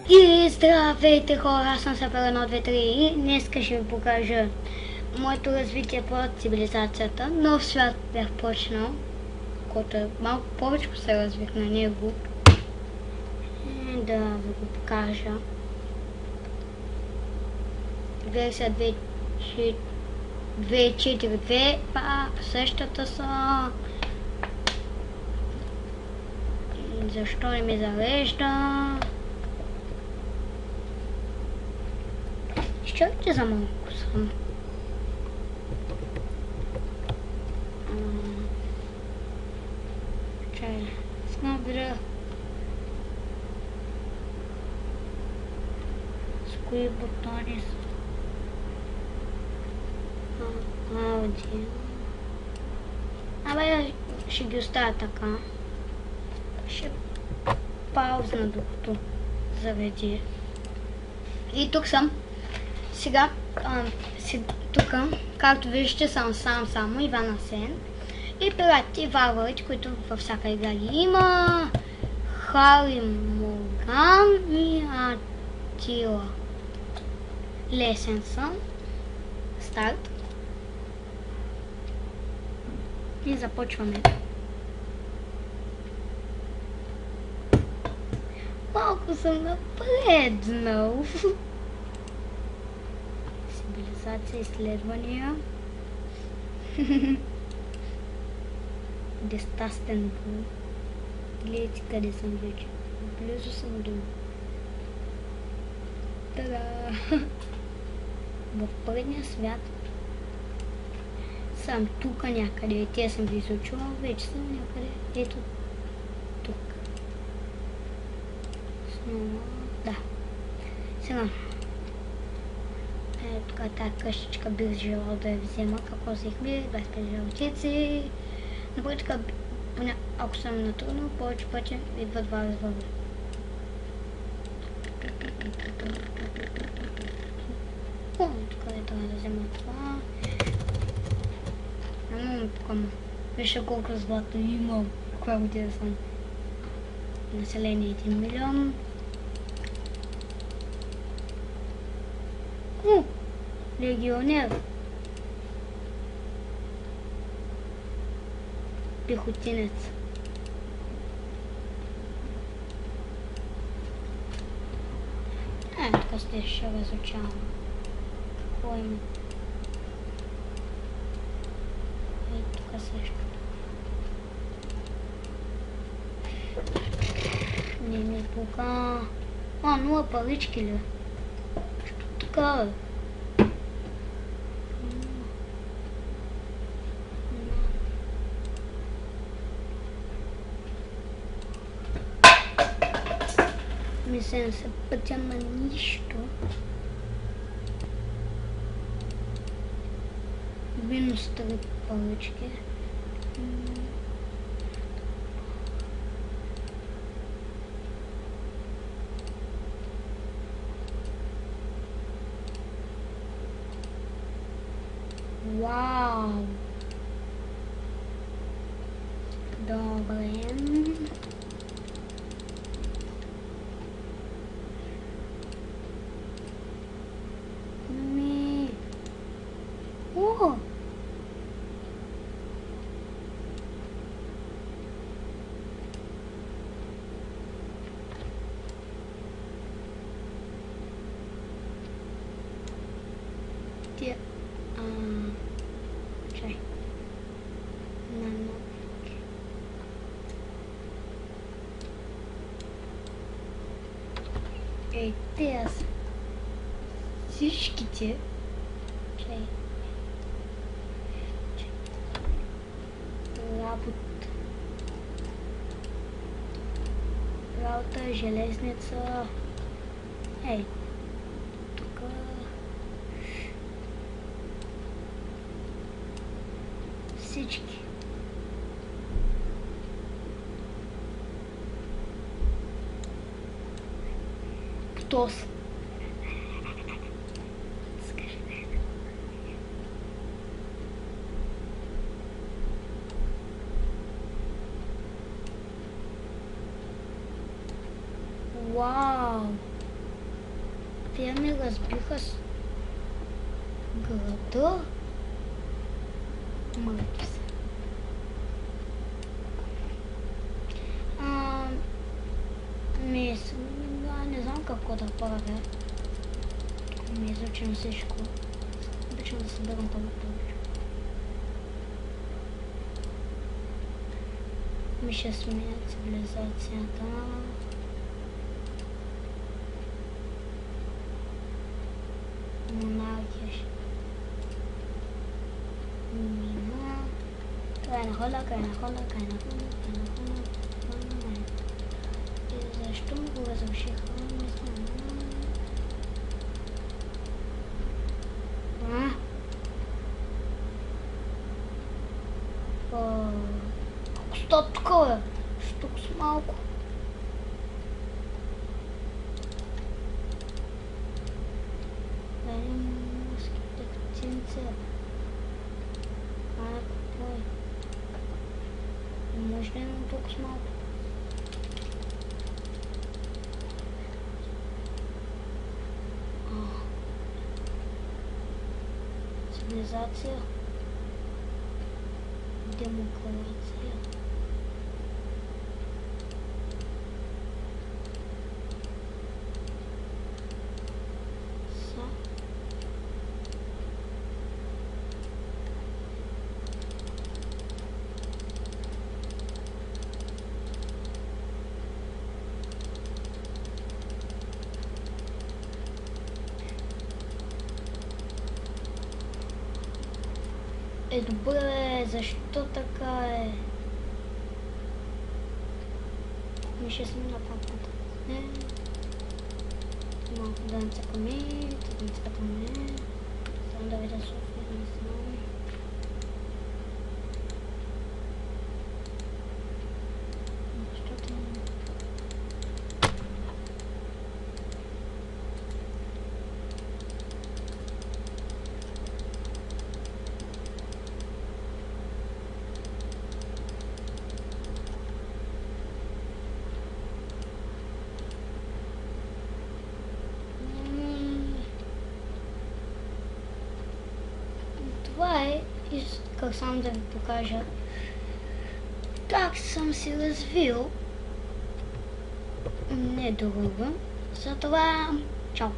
И здравейте хора, аз съм Сапер 123 и днес ще ви покажа моето развитие по цивилизацията. Нов свят бях почнал, който е малко повече се развих на него. Да ви го покажа. Версия 2.4.2, същата са. Защо не ми зарежда? Чакайте за малко само. Чай, искам да видя с кои бутони са. Аудио. Абе, ще ги оставя така. Ще паузна докато заведи. И тук съм. Сега, тук, както виждате, съм само Иван Асен и пиратите и варварите, които във всяка игра ги има. Хари Морган и Атила. Лесен съм. Старт. И започваме. Малко съм напреднал. Цивилизация, изследвания. Дестастен бой. Гледайте къде съм вече. Близо съм до... Тада! В предния свят съм тук някъде. Те съм ви изучила. Вече съм някъде. Ето тук. Снова. Да. Сега. Тук тази къщичка бих желал да я взема. Какво взехме? 25 жълтици. Напред така, ако съм натруднал, повече пъти идват два развърви. Тук е трябва да взема това. Ама тук вижте колко злато имам. Каква година съм? Население 1 милион. Легионер. Пехотинец. Тук ще разучавам. Какво има? Тук също. Не ми пука. Нула парички ли? Що така? Мислям се пътя на нищо. Минус 3 палички. Вау! Добре. О! Те... Чай. Ей, те са всичките. Чай. Работа, железница. Ей, тук всички. Птос. Wow. Тия ми разбиха с града. Мъртви са. Не знам какво да правя. Изучим всичко. Обичам да събирам повече. Ми ще сменя цивилизацията. Монархия ще мина. Край на хода. И защо му го разрушиха? Не знам. Колко такова? Штук с малко. Морските птенци. Кой? Не може да имам толкова с малко. Цивилизация. Демокрация. Добре, защо така е? Ми ще смена папата. Малко да нацъкаме, да нацъкаме. Само да видя София, не знам. Това е, исках само да ви покажа как съм се развил. Не друго. Затова, чао!